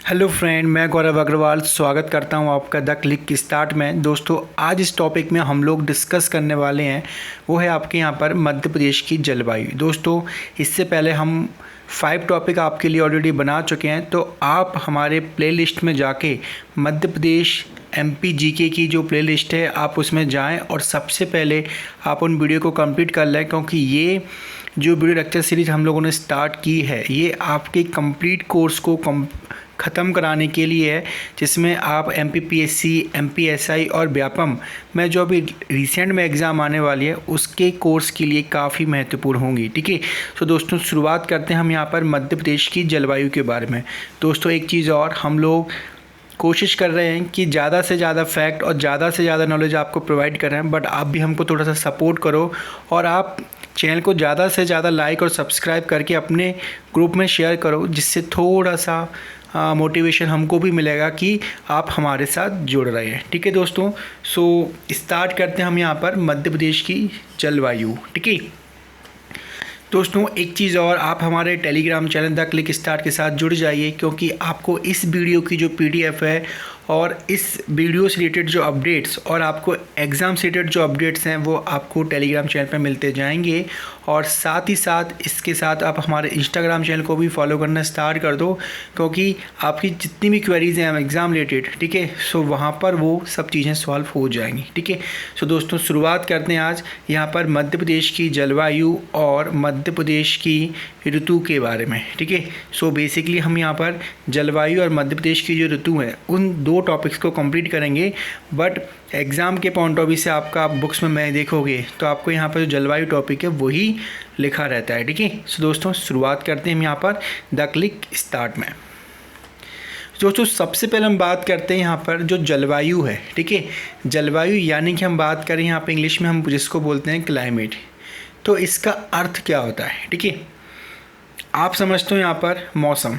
Hello friend, मैं गौरव अग्रवाल स्वागत करता हूं आपका द क्लिक स्टार्ट में। दोस्तों, आज इस टॉपिक में हम लोग डिस्कस करने वाले हैं वो है आपके यहाँ पर मध्य प्रदेश की जलवायु। दोस्तों, इससे पहले हम 5 टॉपिक आपके लिए ऑलरेडी बना चुके हैं, तो आप हमारे प्लेलिस्ट में जाके मध्य प्रदेश MP GK की जो प्लेलिस्ट है आप उसमें जाएं और सबसे पहले आप उन वीडियो को कंप्लीट कर लें, क्योंकि ये जो वीडियो लेक्चर सीरीज़ हम लोगों ने स्टार्ट की है ये आपके कंप्लीट कोर्स को ख़त्म कराने के लिए है, जिसमें आप MPPSC, MPSI और व्यापम में जो अभी रिसेंट में एग्ज़ाम आने वाली है उसके कोर्स के लिए काफ़ी महत्वपूर्ण होंगी। ठीक है, तो दोस्तों शुरुआत करते हैं हम यहाँ पर मध्य प्रदेश की जलवायु के बारे में। दोस्तों, एक चीज़ और, हम लोग कोशिश कर रहे हैं कि ज़्यादा से ज़्यादा फैक्ट और ज़्यादा से ज़्यादा नॉलेज आपको प्रोवाइड कर रहे हैं, बट आप भी हमको थोड़ा सा सपोर्ट करो और आप चैनल को ज़्यादा से ज़्यादा लाइक और सब्सक्राइब करके अपने ग्रुप में शेयर करो, जिससे थोड़ा सा मोटिवेशन हमको भी मिलेगा कि आप हमारे साथ जुड़ रहे हैं। ठीक है दोस्तों, सो स्टार्ट करते हैं हम यहाँ पर मध्य प्रदेश की जलवायु। ठीक है दोस्तों, एक चीज़ और, आप हमारे Telegram channel the click start के साथ जुड़ जाइए, क्योंकि आपको इस वीडियो की जो PDF है और इस वीडियो से रिलेटेड जो अपडेट्स और आपको एग्ज़ाम से रिलेटेड जो अपडेट्स हैं वो आपको टेलीग्राम चैनल पर मिलते जाएंगे। और साथ ही साथ इसके साथ आप हमारे इंस्टाग्राम चैनल को भी फॉलो करना स्टार्ट कर दो, क्योंकि आपकी जितनी भी क्वेरीज़ हैं एग्ज़ाम रिलेटेड, ठीक है, सो वहाँ पर वो सब चीज़ें सॉल्व हो जाएंगी। ठीक है, सो दोस्तों शुरुआत करते हैं आज यहाँ पर मध्य प्रदेश की जलवायु और मध्य प्रदेश की ऋतु के बारे में। ठीक है, सो बेसिकली हम यहाँ पर जलवायु और मध्य प्रदेश की जो ऋतु है उन 2 टॉपिक्स को कंप्लीट करेंगे, बट एग्ज़ाम के पॉइंट ऑफ व्यू से आपका बुक्स में मैं देखोगे तो आपको यहाँ पर जो जलवायु टॉपिक है वही लिखा रहता है। ठीक है, सो दोस्तों शुरुआत करते हैं हम यहाँ पर द क्लिक स्टार्ट में। दोस्तों, सबसे पहले हम बात करते हैं यहाँ पर जो जलवायु है। ठीक है, जलवायु यानी कि हम बात करें यहाँ पर इंग्लिश में हम जिसको बोलते हैं क्लाइमेट, तो इसका अर्थ क्या होता है। ठीक है, आप समझते हो यहाँ पर मौसम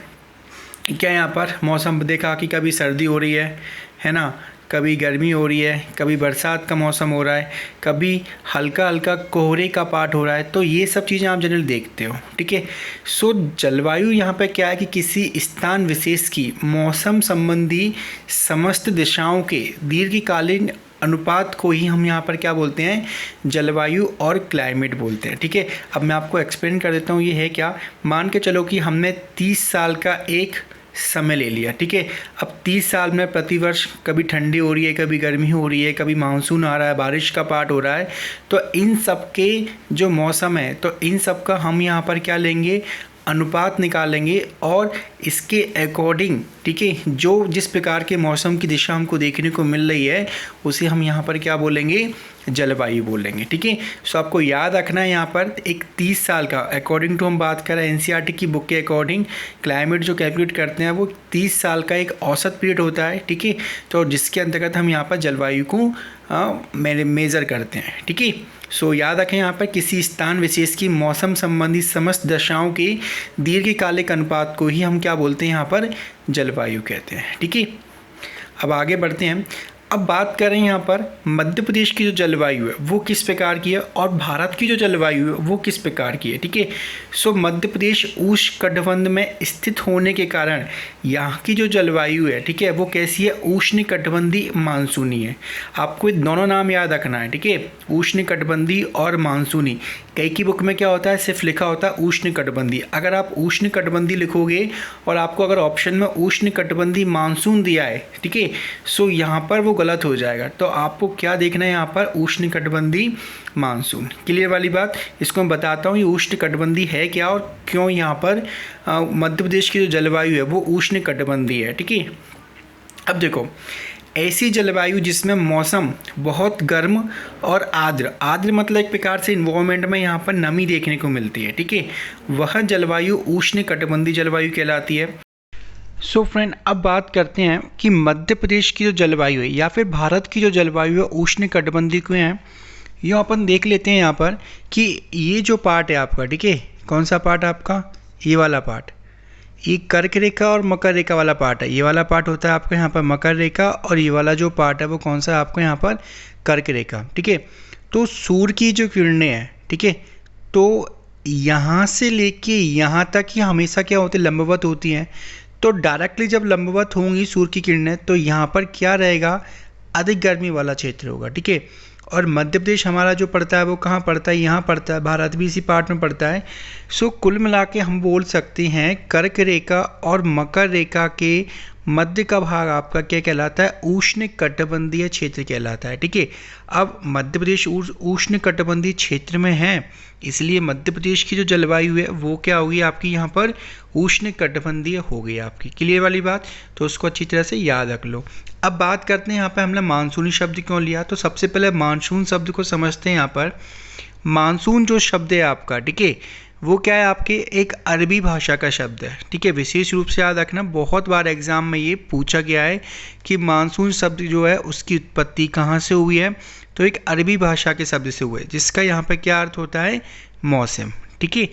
क्या, यहाँ पर मौसम देखा कि कभी सर्दी हो रही है ना, कभी गर्मी हो रही है, कभी बरसात का मौसम हो रहा है, कभी हल्का हल्का कोहरे का पार्ट हो रहा है, तो ये सब चीज़ें आप जनरल देखते हो। ठीक है, सो जलवायु यहाँ पे क्या है कि किसी स्थान विशेष की मौसम संबंधी समस्त दिशाओं के दीर्घकालीन अनुपात को ही हम यहाँ पर क्या बोलते हैं, जलवायु और क्लाइमेट बोलते हैं। ठीक है, अब मैं आपको एक्सप्लेन कर देता हूँ ये है क्या। मान के चलो कि हमने 30 साल का एक समय ले लिया। ठीक है, अब 30 साल में प्रतिवर्ष कभी ठंडी हो रही है, कभी गर्मी हो रही है, कभी मानसून आ रहा है, बारिश का पार्ट हो रहा है, तो इन सब के जो मौसम है तो इन सब का हम यहाँ पर क्या लेंगे, अनुपात निकालेंगे और इसके अकॉर्डिंग, ठीक है, जो जिस प्रकार के मौसम की दिशा हमको देखने को मिल रही है उसे हम यहाँ पर क्या बोलेंगे, जलवायु बोलेंगे। ठीक है, सो आपको याद रखना है यहाँ पर एक 30 साल का अकॉर्डिंग टू हम बात कर रहे हैं NCERT की बुक के अकॉर्डिंग क्लाइमेट जो कैलकुलेट करते हैं वो 30 साल का एक औसत पीरियड होता है। ठीक है, तो जिसके अंतर्गत हम यहाँ पर जलवायु को मेज़र करते हैं। ठीक है, सो याद रखें यहाँ पर किसी स्थान विशेष की मौसम संबंधी समस्त दशाओं के दीर्घकालिक अनुपात को ही हम क्या बोलते हैं, यहाँ पर जलवायु कहते हैं। ठीक है, अब आगे बढ़ते हैं। अब बात करें यहाँ पर मध्य प्रदेश की जो जलवायु है वो किस प्रकार की है और भारत की जो जलवायु है वो किस प्रकार की है। ठीक है, सो मध्य प्रदेश उष्णकटिबंध में स्थित होने के कारण यहाँ की जो जलवायु है, ठीक है, वो कैसी है, उष्णकटिबंधीय मानसूनी है। आपको दोनों नाम याद रखना है। ठीक है, उष्णकटिबंधीय और मानसूनी। कई की बुक में क्या होता है, सिर्फ लिखा होता है उष्णकटिबंधीय। अगर आप उष्णकटिबंधीय लिखोगे और आपको अगर ऑप्शन में उष्णकटिबंधीय मानसून दिया है, ठीक है, सो यहाँ पर वो गलत हो जाएगा। तो आपको क्या देखना है, यहाँ पर उष्णकटिबंधीय मानसून। क्लियर वाली बात, इसको मैं बताता हूँ ये उष्णकटिबंधीय है क्या और क्यों यहाँ पर मध्य प्रदेश की जो जलवायु है वो उष्णकटिबंधीय है। ठीक है, अब देखो, ऐसी जलवायु जिसमें मौसम बहुत गर्म और आर्द्र मतलब एक प्रकार से इन्वायरमेंट में यहाँ पर नमी देखने को मिलती है। ठीक है, वह जलवायु उष्णकटिबंधीय जलवायु कहलाती है। सो फ्रेंड, अब बात करते हैं कि मध्य प्रदेश की जो जलवायु है या फिर भारत की जो जलवायु है उष्णकटिबंधीय क्यों है। ये अपन देख लेते हैं यहाँ पर कि ये जो पार्ट है आपका, ठीक है, कौन सा पार्ट आपका, ये वाला पार्ट, ये कर्क रेखा और मकर रेखा वाला पार्ट है। ये वाला पार्ट होता है आपका यहाँ पर मकर रेखा और ये वाला जो पार्ट है वो कौन सा है आपको यहाँ पर कर्क रेखा। ठीक है, तो सूर्य की जो किरणें हैं, ठीक है, तो यहाँ से लेके यहाँ तक ही हमेशा क्या होती है, लंबवत होती हैं। तो डायरेक्टली जब लंबवत होंगी सूर्य की किरणें तो यहाँ पर क्या रहेगा, अधिक गर्मी वाला क्षेत्र होगा, ठीक है। और मध्य प्रदेश हमारा जो पड़ता है वो कहाँ पड़ता है, यहाँ पड़ता है, भारत भी इसी पार्ट में पड़ता है। सो कुल मिला के हम बोल सकते हैं कर्क रेखा और मकर रेखा के मध्य का भाग आपका क्या कहलाता है, उष्ण कटिबंधीय क्षेत्र कहलाता है, ठीक है। अब मध्य प्रदेश उष्ण कटिबंधीय क्षेत्र में है, इसलिए मध्य प्रदेश की जो जलवायु है वो क्या होगी आपकी, यहाँ पर उष्ण कटिबंधीय हो गई आपकी। क्लियर वाली बात, तो उसको अच्छी तरह से याद रख लो। अब बात करते हैं यहाँ पर हमने मानसूनी शब्द क्यों लिया, तो सबसे पहले मानसून शब्द को समझते हैं। यहाँ पर मानसून जो शब्द है आपका, ठीक है, वो क्या है आपके एक अरबी भाषा का शब्द है, ठीक है। विशेष रूप से याद रखना, बहुत बार एग्जाम में ये पूछा गया है कि मानसून शब्द जो है उसकी उत्पत्ति कहाँ से हुई है, तो एक अरबी भाषा के शब्द से हुए, जिसका यहाँ पे क्या अर्थ होता है, मौसम, ठीक है।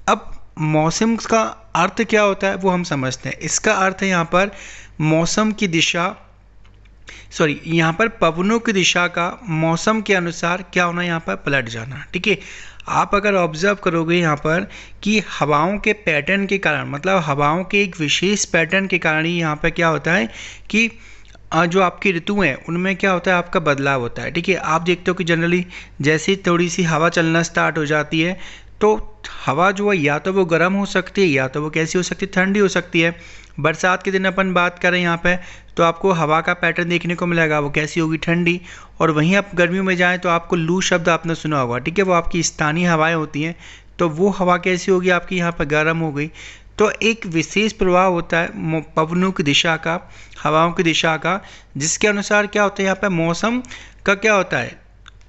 अब मौसम का अर्थ क्या होता है वो हम समझते हैं। इसका अर्थ है यहाँ पर मौसम की दिशा, सॉरी यहाँ पर पवनों की दिशा का मौसम के अनुसार क्या होना, यहाँ पर पलट जाना, ठीक है। आप अगर ऑब्जर्व करोगे यहाँ पर कि हवाओं के पैटर्न के कारण, मतलब हवाओं के एक विशेष पैटर्न के कारण ही यहाँ पर क्या होता है कि जो आपकी ऋतु हैं उनमें क्या होता है, आपका बदलाव होता है, ठीक है। आप देखते हो कि जनरली जैसे ही थोड़ी सी हवा चलना स्टार्ट हो जाती है तो हवा जो है या तो वो गर्म हो सकती है या तो वो कैसी हो सकती है, ठंडी हो सकती है। बरसात के दिन अपन बात करें यहाँ पे तो आपको हवा का पैटर्न देखने को मिलेगा, वो कैसी होगी, ठंडी। और वहीं आप गर्मियों में जाएं तो आपको लू शब्द आपने सुना होगा, ठीक है, वो आपकी स्थानीय हवाएं होती हैं, तो वो हवा कैसी होगी आपकी, यहाँ पर गर्म हो गई। तो एक विशेष प्रभाव होता है पवनों की दिशा का, हवाओं की दिशा का, जिसके अनुसार क्या होता है यहाँ पर मौसम का क्या होता है,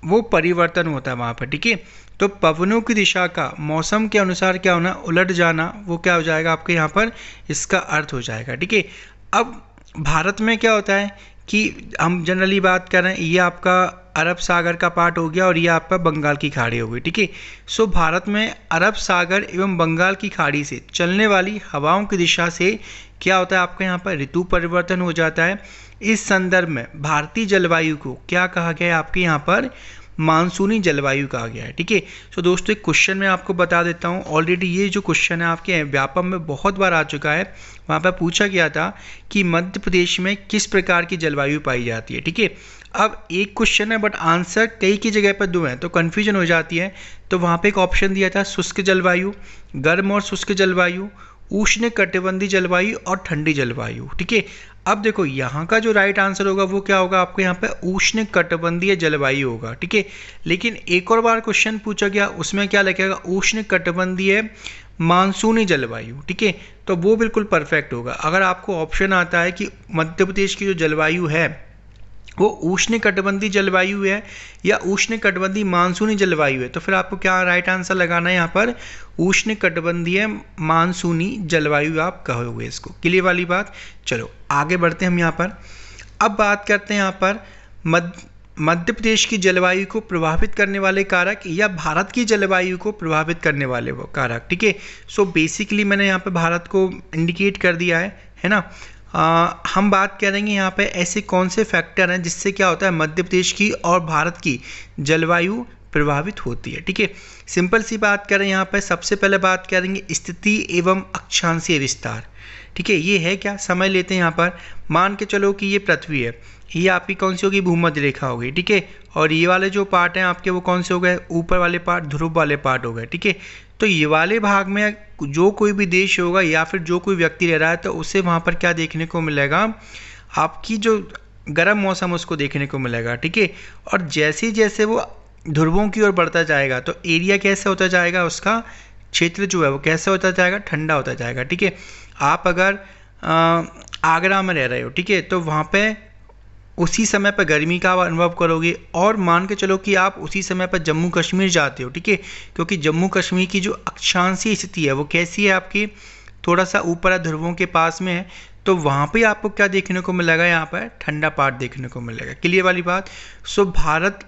वो परिवर्तन होता है वहाँ पर, ठीक है। तो पवनों की दिशा का मौसम के अनुसार क्या होना, उलट जाना, वो क्या हो जाएगा आपके यहाँ पर, इसका अर्थ हो जाएगा, ठीक है। अब भारत में क्या होता है कि हम जनरली बात कर रहे हैं, ये आपका अरब सागर का पार्ट हो गया और ये आपका बंगाल की खाड़ी हो गई, ठीक है। सो भारत में अरब सागर एवं बंगाल की खाड़ी से चलने वाली हवाओं की दिशा से क्या होता है आपका यहाँ पर ऋतु परिवर्तन हो जाता है। इस संदर्भ में भारतीय जलवायु को क्या कहा गया है, आपके यहाँ पर मानसूनी जलवायु कहा गया है, ठीक है। तो दोस्तों एक क्वेश्चन मैं आपको बता देता हूँ, ऑलरेडी ये जो क्वेश्चन है आपके व्यापम में बहुत बार आ चुका है। वहाँ पर पूछा गया था कि मध्य प्रदेश में किस प्रकार की जलवायु पाई जाती है, ठीक है। अब एक क्वेश्चन है बट आंसर कई की जगह पर दो हैं, तो कन्फ्यूजन हो जाती है। तो वहाँ पर एक ऑप्शन दिया था शुष्क जलवायु, गर्म और शुष्क जलवायु, उष्ण कटिबंधीय जलवायु और ठंडी जलवायु, ठीक है। अब देखो यहाँ का जो राइट आंसर होगा वो क्या होगा, आपको यहाँ पे उष्ण कटिबंधीय जलवायु होगा, ठीक है। लेकिन एक और बार क्वेश्चन पूछा गया, उसमें क्या लिखेगा, उष्ण कटिबंधीय मानसूनी जलवायु, ठीक है। तो वो बिल्कुल परफेक्ट होगा। अगर आपको ऑप्शन आता है कि मध्य प्रदेश की जो जलवायु है वो उष्ण कटिबंधीय जलवायु है या उष्ण कटिबंधीय मानसूनी जलवायु है, तो फिर आपको क्या राइट आंसर लगाना है यहाँ पर, उष्ण कटिबंधीय मानसूनी जलवायु आप कहोगे इसको। क्लियर वाली बात। चलो आगे बढ़ते हैं हम यहाँ पर। अब बात करते हैं यहाँ पर मध्य प्रदेश की जलवायु को प्रभावित करने वाले कारक या भारत की जलवायु को प्रभावित करने वाले वो कारक, ठीक है। सो बेसिकली मैंने यहाँ पर भारत को इंडिकेट कर दिया है ना। हम बात करेंगे यहाँ पे ऐसे कौन से फैक्टर हैं जिससे क्या होता है मध्य प्रदेश की और भारत की जलवायु प्रभावित होती है, ठीक है। सिंपल सी बात करें यहाँ पे, सबसे पहले बात करेंगे स्थिति एवं अक्षांशीय विस्तार, ठीक है। ये है क्या, समझ लेते हैं यहाँ पर। मान के चलो कि ये पृथ्वी है, ये आपकी कौन सी होगी, भूमध्य रेखा होगी, ठीक है। और ये वाले जो पार्ट हैं आपके वो कौन से हो गए, ऊपर वाले पार्ट ध्रुव वाले पार्ट हो गए, ठीक है। तो ये वाले भाग में जो कोई भी देश होगा या फिर जो कोई व्यक्ति रह रहा है तो उसे वहाँ पर क्या देखने को मिलेगा, आपकी जो गर्म मौसम उसको देखने को मिलेगा, ठीक है। और जैसे जैसे वो ध्रुवों की ओर बढ़ता जाएगा तो एरिया कैसे होता जाएगा, उसका क्षेत्र जो है वो कैसे होता जाएगा, ठंडा होता जाएगा, ठीक है। आप अगर आगरा में रह रहे हो, ठीक है, तो वहाँ पे उसी समय पर गर्मी का अनुभव करोगे। और मान के चलो कि आप उसी समय पर जम्मू कश्मीर जाते हो, ठीक है, क्योंकि जम्मू कश्मीर की जो अक्षांशीय स्थिति है वो कैसी है आपकी, थोड़ा सा ऊपर ध्रुवों के पास में है, तो वहाँ पे आपको क्या देखने को मिलेगा, यहाँ पर ठंडा पार्ट देखने को मिलेगा। क्लियर वाली बात। सो भारत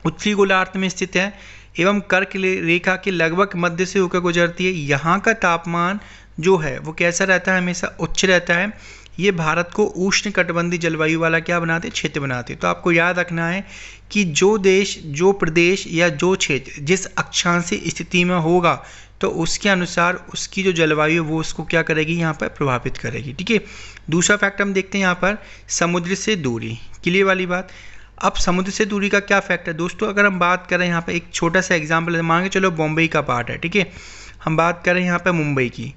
उत्तरी गोलार्ध में स्थित है एवं कर्क रेखा के लगभग मध्य से होकर गुजरती है। यहाँ का तापमान जो है वो कैसा रहता है, हमेशा उच्च रहता है। ये भारत को उष्ण कटिबंधीय जलवायु वाला क्या बनाते हैं, क्षेत्र बनाते हैं। तो आपको याद रखना है कि जो देश, जो प्रदेश या जो क्षेत्र जिस अक्षांशीय स्थिति में होगा तो उसके अनुसार उसकी जो जलवायु है वो उसको क्या करेगी, यहाँ पर प्रभावित करेगी। ठीक है, दूसरा फैक्ट हम देखते हैं यहाँ पर समुद्र से दूरी। क्लियर वाली बात। अब समुद्र से दूरी का क्या फैक्ट है दोस्तों, अगर हम बात करें यहाँ पर एक छोटा सा एग्जाम्पल मान के चलो बॉम्बे का पार्ट है। ठीक है, हम बात करें यहाँ पर मुंबई की।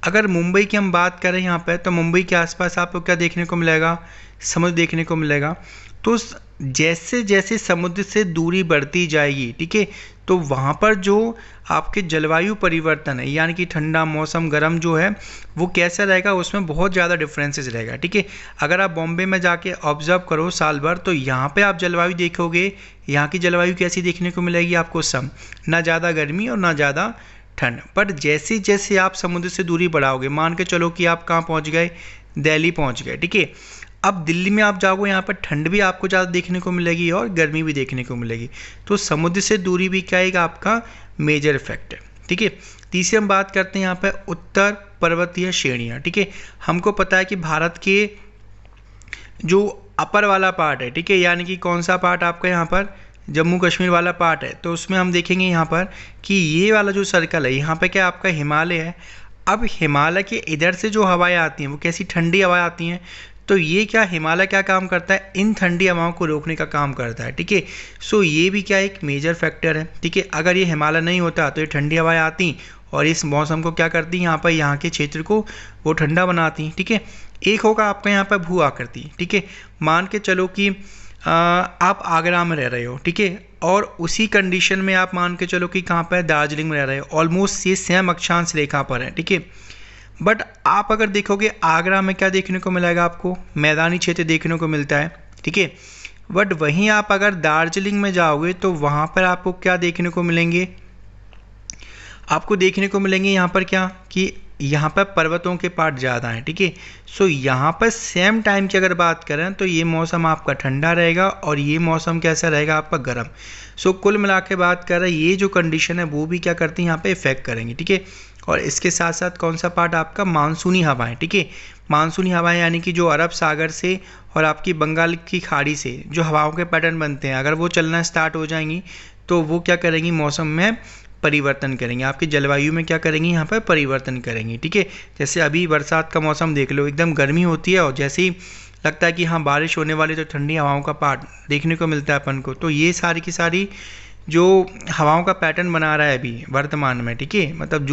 अगर मुंबई की हम बात करें यहाँ पर, तो मुंबई के आसपास आपको क्या देखने को मिलेगा, समुद्र देखने को मिलेगा। तो जैसे जैसे समुद्र से दूरी बढ़ती जाएगी, ठीक है, तो वहाँ पर जो आपके जलवायु परिवर्तन है, यानी कि ठंडा मौसम, गर्म जो है वो कैसा रहेगा, उसमें बहुत ज़्यादा डिफरेंसेस रहेगा। ठीक है, अगर आप बॉम्बे में जाके ऑब्जर्व करो साल भर, तो यहाँ पे आप जलवायु देखोगे, यहाँ की जलवायु कैसी देखने को मिलेगी आपको, ना ज़्यादा गर्मी और ना ज़्यादा ठंड। पर जैसे जैसे आप समुद्र से दूरी बढ़ाओगे, मान के चलो कि आप कहाँ पहुँच गए, दिल्ली पहुँच गए। ठीक है, अब दिल्ली में आप जाओगे, यहाँ पर ठंड भी आपको ज़्यादा देखने को मिलेगी और गर्मी भी देखने को मिलेगी। तो समुद्र से दूरी भी क्या एक आपका मेजर इफेक्ट है। ठीक है, तीसरी हम बात करते हैं यहाँ पर उत्तर पर्वतीय श्रेणियाँ। ठीक है, हमको पता है कि भारत के जो अपर वाला पार्ट है, ठीक है, यानी कि कौन सा पार्ट आपका यहाँ पर जम्मू कश्मीर वाला पार्ट है, तो उसमें हम देखेंगे यहाँ पर कि ये वाला जो सर्कल है यहाँ पे क्या आपका हिमालय है। अब हिमालय के इधर से जो हवाएं आती हैं वो कैसी ठंडी हवाएं आती हैं, तो ये क्या हिमालय क्या काम करता है, इन ठंडी हवाओं को रोकने का काम करता है। ठीक है, सो ये भी क्या एक मेजर फैक्टर है। ठीक है, अगर ये हिमालय नहीं होता तो ये ठंडी हवाएं आती और इस मौसम को क्या करती, यहाँ पर यहाँ के क्षेत्र को वो ठंडा बनाती। ठीक है, एक होगा आपका यहाँ पर भू आकृति। ठीक है, मान के चलो कि आप आगरा में रह रहे हो। ठीक है, और उसी कंडीशन में आप मान के चलो कि कहाँ पर दार्जिलिंग में रह रहे हो, ऑलमोस्ट ये सेम अक्षांश रेखा पर है। ठीक है, बट आप अगर देखोगे आगरा में क्या देखने को मिलेगा आपको, मैदानी क्षेत्र देखने को मिलता है। ठीक है, बट वहीं आप अगर दार्जिलिंग में जाओगे तो वहाँ पर आपको क्या देखने को मिलेंगे, आपको देखने को मिलेंगे यहाँ पर क्या कि यहाँ पर पर्वतों के पार्ट ज़्यादा हैं। ठीक है, सो यहाँ पर सेम टाइम की अगर बात करें तो ये मौसम आपका ठंडा रहेगा और ये मौसम कैसा रहेगा आपका गर्म। सो कुल मिला के बात करें ये जो कंडीशन है वो भी क्या करती है यहाँ पे इफेक्ट करेंगी। ठीक है, और इसके साथ साथ कौन सा पार्ट आपका मानसूनी हवाएं। ठीक है, मानसूनी हवाएं यानी कि जो अरब सागर से और आपकी बंगाल की खाड़ी से जो हवाओं के पैटर्न बनते हैं, अगर वो चलना स्टार्ट हो जाएंगी तो वो क्या करेंगी, मौसम में परिवर्तन करेंगे, आपकी जलवायु में क्या करेंगी, यहाँ पर परिवर्तन करेंगी। ठीक है, जैसे अभी बरसात का मौसम देख लो, एकदम गर्मी होती है और जैसे ही लगता है कि हाँ बारिश होने वाली, तो ठंडी हवाओं का पार्ट देखने को मिलता है अपन को। तो ये सारी की सारी जो हवाओं का पैटर्न बना रहा है अभी वर्तमान में, ठीक है, मतलब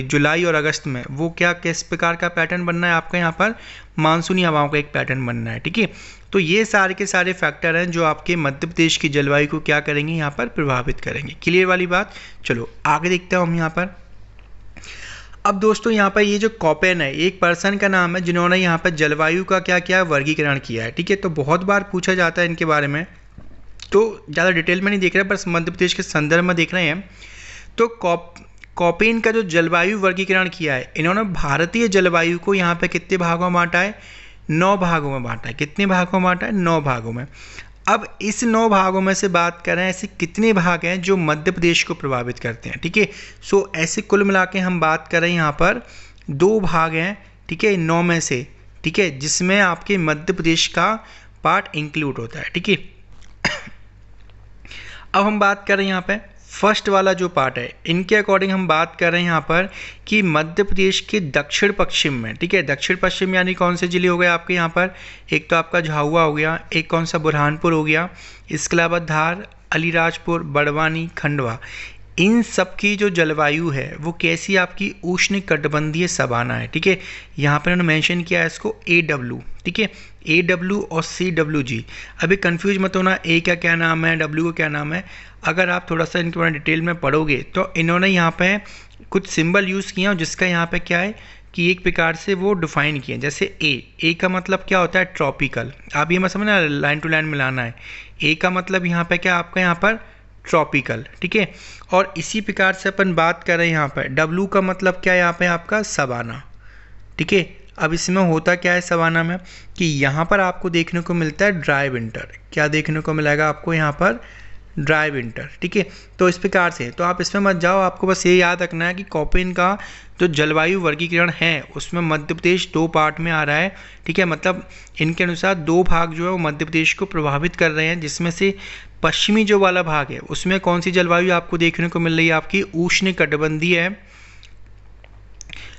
जुलाई और अगस्त में, वो क्या किस प्रकार का पैटर्न बनना है आपका, यहाँ पर मानसूनी हवाओं का एक पैटर्न बनना है। ठीक है, तो ये सारे के सारे फैक्टर हैं जो आपके मध्य प्रदेश की जलवायु को क्या करेंगे, यहाँ पर प्रभावित करेंगे। क्लियर वाली बात। चलो आगे देखते हैं हम यहाँ पर। अब दोस्तों यहाँ पर ये जो कॉपेन है, एक पर्सन का नाम है जिन्होंने यहाँ पर जलवायु का क्या किया, वर्गीकरण किया है। ठीक है, तो बहुत बार पूछा जाता है इनके बारे में, तो ज़्यादा डिटेल में नहीं देख रहे हैं, बस मध्य प्रदेश के संदर्भ में देख रहे हैं। तो कॉपेन का जो जलवायु वर्गीकरण किया है, इन्होंने भारतीय जलवायु को यहाँ पे कितने भागों में बांटा है, 9 भागों में बांटा है। कितने भागों में बांटा है, 9 भागों में। अब इस 9 भागों में से बात करें, ऐसे कितने भाग हैं जो मध्य प्रदेश को प्रभावित करते हैं। ठीक है, सो ऐसे कुल मिला के हम बात करें यहाँ पर 2 भाग हैं। ठीक है, 9 में से। ठीक है, जिसमें आपके मध्य प्रदेश का पार्ट इंक्लूड होता है। ठीक है, अब हम बात करें यहाँ पे फर्स्ट वाला जो पार्ट है, इनके अकॉर्डिंग हम बात कर रहे हैं यहाँ पर कि मध्य प्रदेश के दक्षिण पश्चिम में, ठीक है, दक्षिण पश्चिम यानी कौन से जिले हो गए आपके यहाँ पर, एक तो आपका झाबुआ हो गया, एक कौन सा बुरहानपुर हो गया, इसके अलावा धार, अलीराजपुर, बड़वानी, खंडवा, इन सब की जो जलवायु है वो कैसी आपकी उष्ण कटिबंधीय सवाना है। ठीक है, यहाँ पर उन्होंने मेंशन किया है इसको AW। ठीक है, AW और CWG। अभी कंफ्यूज मत होना, A का क्या नाम है, W का क्या नाम है। अगर आप थोड़ा सा इनके बारे में डिटेल में पढ़ोगे तो इन्होंने यहाँ पे कुछ सिंबल यूज़ किए हैं, जिसका यहाँ पे क्या है कि एक प्रकार से वो डिफाइन किए हैं। जैसे A का मतलब क्या होता है, ट्रॉपिकल। आप ये मत समझना लाइन टू लाइन मिलाना है। A का मतलब यहाँ पे क्या आपका यहाँ पर ट्रॉपिकल। ठीक है, और इसी प्रकार से अपन बात कर रहे हैं यहाँ पर W का मतलब क्या है यहाँ पे आपका सवाना। ठीक है, अब इसमें होता क्या है सवाना में कि यहाँ पर आपको देखने को मिलता है ड्राई विंटर। क्या देखने को मिलेगा आपको यहाँ पर, ड्राई विंटर। ठीक है, तो इस प्रकार से, तो आप इसमें मत जाओ, आपको बस ये याद रखना है कि कॉपेन का जो जलवायु वर्गीकरण है उसमें मध्य प्रदेश 2 पार्ट में आ रहा है। ठीक है, मतलब इनके अनुसार 2 भाग जो है वो मध्य प्रदेश को प्रभावित कर रहे हैं, जिसमें से पश्चिमी जो वाला भाग है उसमें कौन सी जलवायु आपको देखने को मिल रही है, आपकी उष्णकटिबंधीय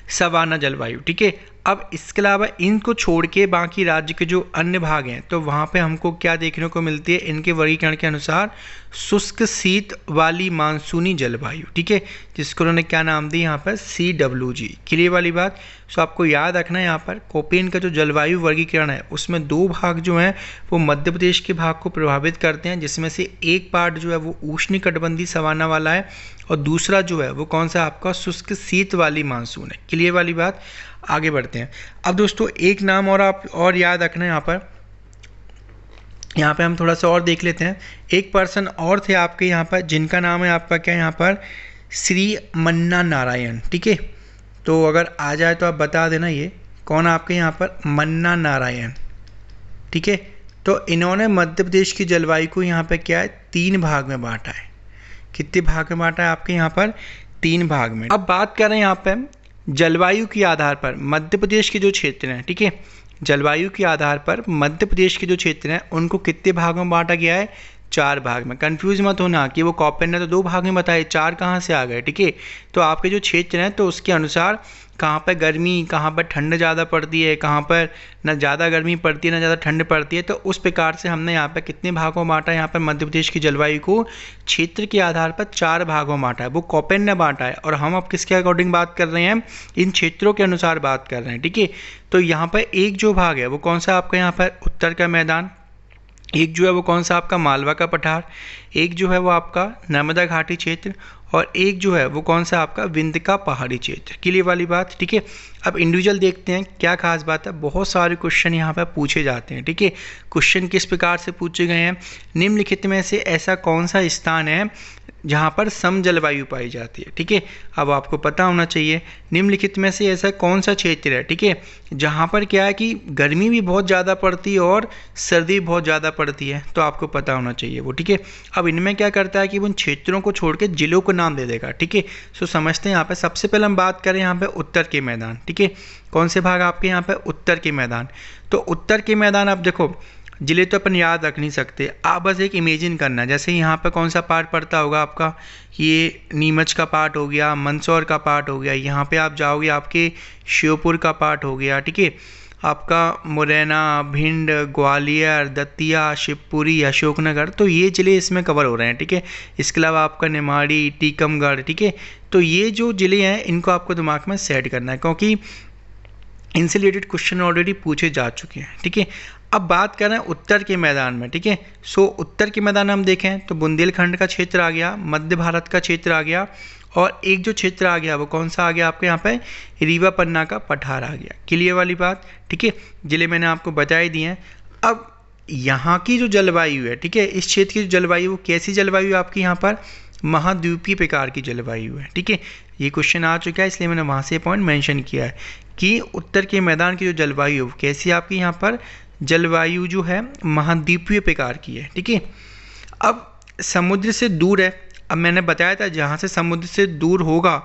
सवाना जलवायु। ठीक है, अब इसके अलावा इनको छोड़ के बाकी राज्य के जो अन्य भाग हैं तो वहाँ पे हमको क्या देखने को मिलती है, इनके वर्गीकरण के अनुसार शुष्क शीत वाली मानसूनी जलवायु। ठीक है, जिसको उन्होंने क्या नाम दी यहाँ पर, CWG। क्लियर वाली बात। सो आपको याद रखना है यहाँ पर कोपेन का जो जलवायु वर्गीकरण है उसमें दो भाग जो हैं वो मध्य प्रदेश के भाग को प्रभावित करते हैं, जिसमें से एक पार्ट जो है वो उष्णकटिबंधीय सवाना वाला है और दूसरा जो है वो कौन सा आपका शुष्क शीत वाली मानसून है। क्लियर वाली बात। आगे बढ़ते हैं। अब दोस्तों एक नाम और आप और याद रखना है यहाँ पे हम थोड़ा सा और देख लेते हैं। एक पर्सन और थे आपके यहाँ पर जिनका नाम है आपका क्या यहाँ पर, श्री मन्ना नारायण। ठीक है, तो अगर आ जाए तो आप बता देना ये कौन आपके यहाँ पर, मन्ना नारायण। ठीक है, तो इन्होंने मध्य प्रदेश की जलवायु को यहाँ पे क्या है, 3 भाग में बांटा है। कितने भाग में बांटा है आपके यहाँ पर, 3 भाग में। अब बात कर रहे हैं यहाँ पे जलवायु के आधार पर मध्य प्रदेश के जो क्षेत्र हैं, ठीक है, जलवायु के आधार पर मध्य प्रदेश के जो क्षेत्र हैं उनको कितने भागों में बांटा गया है, 4 भाग में। कंफ्यूज मत होना कि वो कॉपेन ने तो 2 भाग में बताए, 4 कहाँ से आ गए। ठीक है, तो आपके जो क्षेत्र हैं तो उसके अनुसार कहाँ पर गर्मी, कहाँ पर ठंड ज़्यादा पड़ती है, कहाँ पर ना ज़्यादा गर्मी पड़ती है ना ज़्यादा ठंड पड़ती है, तो उस प्रकार से हमने यहाँ पर कितने भागों में बांटा है, यहाँ पर मध्य प्रदेश की जलवायु को क्षेत्र के आधार पर 4 भागों में बांटा है। वो कॉपेन ने बांटा है और हम अब किसके अकॉर्डिंग बात कर रहे हैं, इन क्षेत्रों के अनुसार बात कर रहे हैं। ठीक है, तो यहाँ पर एक जो भाग है वो कौन सा आपका यहाँ पर उत्तर का मैदान, एक जो है वो कौन सा आपका मालवा का पठार, एक जो है वो आपका नर्मदा घाटी क्षेत्र और एक जो है वो कौन सा आपका विंध्य का पहाड़ी क्षेत्र। क्लियर वाली बात। ठीक है, अब इंडिविजुअल देखते हैं क्या खास बात है। बहुत सारे क्वेश्चन यहाँ पर पूछे जाते हैं। ठीक है, क्वेश्चन किस प्रकार से पूछे गए हैं, निम्नलिखित में से ऐसा कौन सा स्थान है जहाँ पर सम जलवायु पाई जाती है। ठीक है, अब आपको पता होना चाहिए निम्नलिखित में से ऐसा कौन सा क्षेत्र है, ठीक है, जहाँ पर क्या है कि गर्मी भी बहुत ज़्यादा पड़ती है और सर्दी बहुत ज़्यादा पड़ती है, तो आपको पता होना चाहिए वो। ठीक है, अब इनमें क्या करता है कि उन क्षेत्रों को छोड़ के जिलों को नाम दे देगा। ठीक है, सो समझते हैं यहाँ पर। सबसे पहले हम बात करें यहाँ पर उत्तर के मैदान। ठीक है, कौन से भाग आपके यहाँ पर, उत्तर के मैदान। तो उत्तर के मैदान आप देखो जिले तो अपन याद रख नहीं सकते, आप बस एक इमेजिन करना, जैसे यहाँ पे कौन सा पार्ट पड़ता होगा आपका, ये नीमच का पार्ट हो गया, मंदसौर का पार्ट हो गया, यहाँ पे आप जाओगे आपके श्योपुर का पार्ट हो गया। ठीक है, आपका मुरैना, भिंड, ग्वालियर, दतिया, शिवपुरी, अशोकनगर, तो ये ज़िले इसमें कवर हो रहे हैं। ठीक है, इसके अलावा आपका निमाड़ी, टीकमगढ़। ठीक है, तो ये जो ज़िले हैं इनको आपको दिमाग में सेट करना है क्योंकि इनसे रिलेटेड क्वेश्चन ऑलरेडी पूछे जा चुके हैं। ठीक है, अब बात कर रहे हैं उत्तर के मैदान में। ठीक है, सो उत्तर के मैदान में हम देखें तो बुंदेलखंड का क्षेत्र आ गया, मध्य भारत का क्षेत्र आ गया और एक जो क्षेत्र आ गया वो कौन सा आ गया आपके यहाँ पे, रीवा पन्ना का पठार आ गया। क्लियर वाली बात। ठीक है, जिले मैंने आपको बता ही दिए हैं। अब यहाँ की जो जलवायु है, ठीक है, इस क्षेत्र की जो जलवायु, कैसी जलवायु आपकी यहाँ पर, महाद्वीपीय प्रकार की जलवायु है। ठीक है, ये क्वेश्चन आ चुका है इसलिए मैंने वहाँ से पॉइंट मेंशन किया है कि उत्तर के मैदान की जो जलवायु है कैसी आपकी यहाँ पर जलवायु जो है महाद्वीपीय प्रकार की है। ठीक है, अब समुद्र से दूर है। अब मैंने बताया था जहाँ से समुद्र से दूर होगा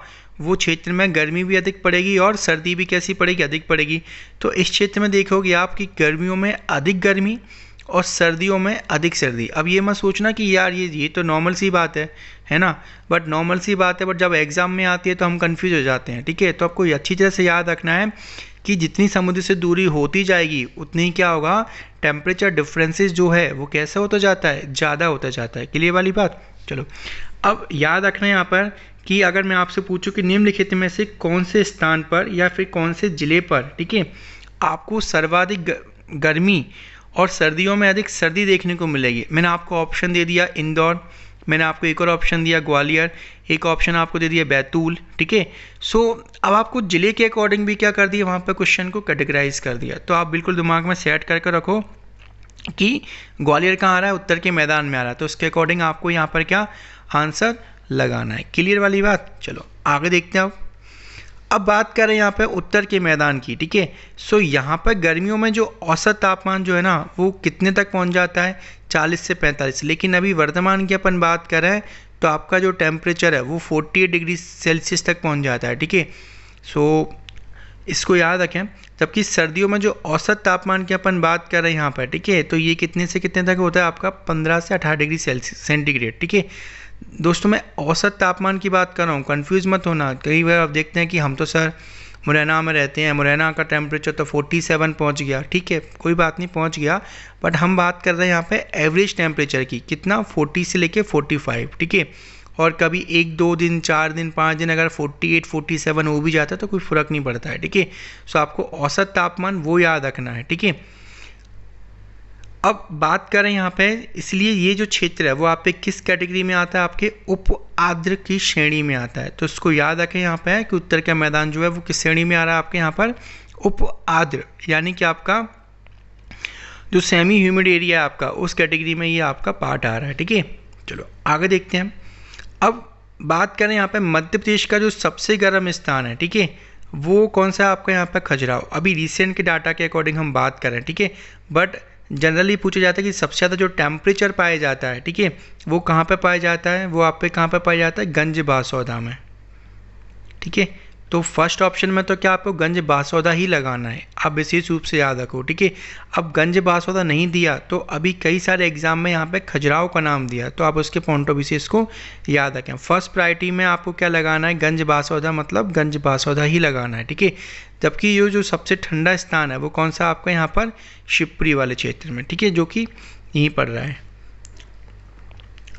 वो क्षेत्र में गर्मी भी अधिक पड़ेगी और सर्दी भी कैसी पड़ेगी, अधिक पड़ेगी। तो इस क्षेत्र में देखोगे आप कि गर्मियों में अधिक गर्मी और सर्दियों में अधिक सर्दी। अब ये मत सोचना कि यार ये तो नॉर्मल सी बात है ना, बट नॉर्मल सी बात है, बट जब एग्ज़ाम में आती है तो हम कंफ्यूज हो जाते हैं। ठीक है, तो आपको अच्छी तरह से याद रखना है कि जितनी समुद्र से दूरी होती जाएगी उतनी ही क्या होगा, टेम्परेचर डिफरेंसेस जो है वो कैसा होता जाता है, ज़्यादा होता जाता है। क्लियर वाली बात। चलो, अब याद रखना है यहाँ पर कि अगर मैं आपसे पूछूं कि निम्नलिखित में से कौन से स्थान पर या फिर कौन से ज़िले पर, ठीक है, आपको सर्वाधिक गर्मी और सर्दियों में अधिक सर्दी देखने को मिलेगी। मैंने आपको ऑप्शन दे दिया इंदौर, मैंने आपको एक और ऑप्शन दिया ग्वालियर, एक ऑप्शन आपको दे दिया बैतूल। ठीक है, सो अब आपको ज़िले के अकॉर्डिंग भी क्या कर दिया, वहाँ पर क्वेश्चन को कैटेगराइज कर दिया। तो आप बिल्कुल दिमाग में सेट करके रखो कि ग्वालियर कहाँ आ रहा है, उत्तर के मैदान में आ रहा है, तो उसके अकॉर्डिंग आपको यहाँ पर क्या आंसर लगाना है। क्लियर वाली बात। चलो आगे देखते हैं। अब बात करें यहाँ पे उत्तर के मैदान की। ठीक है, सो यहाँ पर गर्मियों में जो औसत तापमान जो है ना वो कितने तक पहुँच जाता है, 40 से 45। लेकिन अभी वर्तमान की अपन बात करें तो आपका जो टेम्परेचर है वो 48 डिग्री सेल्सियस तक पहुँच जाता है। ठीक है, सो इसको याद रखें। जबकि सर्दियों में जो औसत तापमान की अपन बात कर रहे हैं यहाँ पर, ठीक है, तो ये कितने से कितने तक होता है आपका 15 से 18 डिग्री सेंटीग्रेड, ठीक है। दोस्तों मैं औसत तापमान की बात कर रहा हूँ, कंफ्यूज मत होना। कई बार आप देखते हैं कि हम तो सर मुरैना में रहते हैं, मुरैना का टेम्परेचर तो 47 पहुँच गया, ठीक है, कोई बात नहीं, पहुँच गया, बट हम बात कर रहे हैं यहाँ पे एवरेज टेम्परेचर की, कितना 40 से लेके 45, ठीक है। और कभी 1-2 दिन, 4 दिन, 5 दिन अगर 48, 47 हो भी जाता है तो कोई फ़र्क नहीं पड़ता है, ठीक है। सो आपको औसत तापमान वो याद रखना है, ठीक है। अब बात करें यहाँ पे, इसलिए ये जो क्षेत्र है वो आप पे किस कैटेगरी में आता है, आपके उप आर्द्र की श्रेणी में आता है। तो इसको याद रखें यहाँ पे कि उत्तर का मैदान जो है वो किस श्रेणी में आ रहा है आपके यहाँ पर, उप आर्द्र, यानी कि आपका जो सेमी ह्यूमिड एरिया है आपका, उस कैटेगरी में ये आपका पार्ट आ रहा है, ठीक है। चलो आगे देखते हैं। अब बात करें यहाँ पे मध्य प्रदेश का जो सबसे गर्म स्थान है, ठीक है, वो कौन सा आपका यहाँ पे खजुराहो। अभी रिसेंट के डाटा के अकॉर्डिंग हम बात करें, ठीक है, बट जनरली पूछा जाता है कि सबसे ज़्यादा जो टेम्परेचर पाया जाता है, ठीक है, वो कहाँ पे पाया जाता है, वो आप पे कहाँ पे पाया जाता है, गंज बासौदा में, ठीक है। तो फर्स्ट ऑप्शन में तो क्या आपको गंज बासौदा ही लगाना है, आप विशेष रूप से याद रखो, ठीक है। अब गंज बासौदा नहीं दिया तो अभी कई सारे एग्जाम में यहाँ पे खजुराहो का नाम दिया, तो आप उसके पॉइंट ऑफ व्यू से इसको याद रखें। फर्स्ट प्रायोरिटी में आपको क्या लगाना है, गंज बासौदा, मतलब गंज बासौदा ही लगाना है, ठीक है। जबकि ये जो सबसे ठंडा स्थान है वो कौन सा आपका यहाँ पर, शिवपुरी वाले क्षेत्र में, ठीक है, जो कि यहीं पड़ रहा है।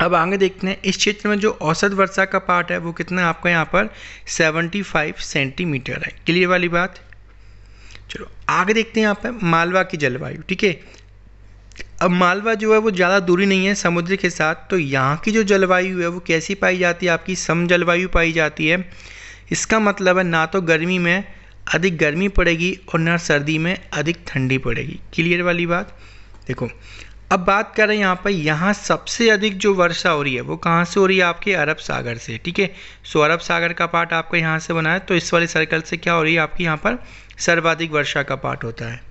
अब आगे देखते हैं, इस क्षेत्र में जो औसत वर्षा का पार्ट है वो कितना है आपका यहाँ पर 75 सेंटीमीटर है। क्लियर वाली बात। चलो आगे देखते हैं यहाँ पर मालवा की जलवायु, ठीक है। अब मालवा जो है वो ज़्यादा दूरी नहीं है समुद्र के साथ, तो यहाँ की जो जलवायु है वो कैसी पाई जाती है, आपकी सम जलवायु पाई जाती है। इसका मतलब है ना तो गर्मी में अधिक गर्मी पड़ेगी और ना सर्दी में अधिक ठंडी पड़ेगी। क्लियर वाली बात। देखो अब बात करें यहाँ पर, यहाँ सबसे अधिक जो वर्षा हो रही है वो कहाँ से हो रही है, आपके अरब सागर से, ठीक है। सो अरब सागर का पार्ट आपको यहाँ से बना है, तो इस वाले सर्कल से क्या हो रही है आपकी यहाँ पर सर्वाधिक वर्षा का पार्ट होता है।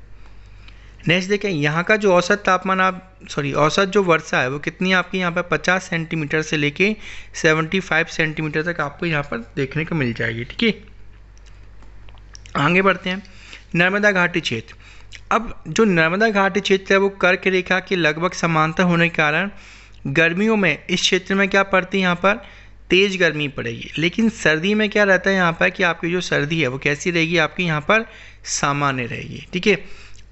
नेक्स्ट देखें, यहाँ का जो औसत तापमान औसत जो वर्षा है वो कितनी है आपकी यहाँ पर 50 सेंटीमीटर से लेके 75 सेंटीमीटर तक आपको यहाँ पर देखने को मिल जाएगी, ठीक है। आगे बढ़ते हैं, नर्मदा घाटी क्षेत्र। अब जो नर्मदा घाटी क्षेत्र है वो कर्क रेखा के लगभग समांतर होने के कारण गर्मियों में इस क्षेत्र में क्या पड़ती है, यहाँ पर तेज़ गर्मी पड़ेगी। लेकिन सर्दी में क्या रहता है यहाँ पर कि आपकी जो सर्दी है वो कैसी रहेगी, आपकी यहाँ पर सामान्य रहेगी, ठीक है।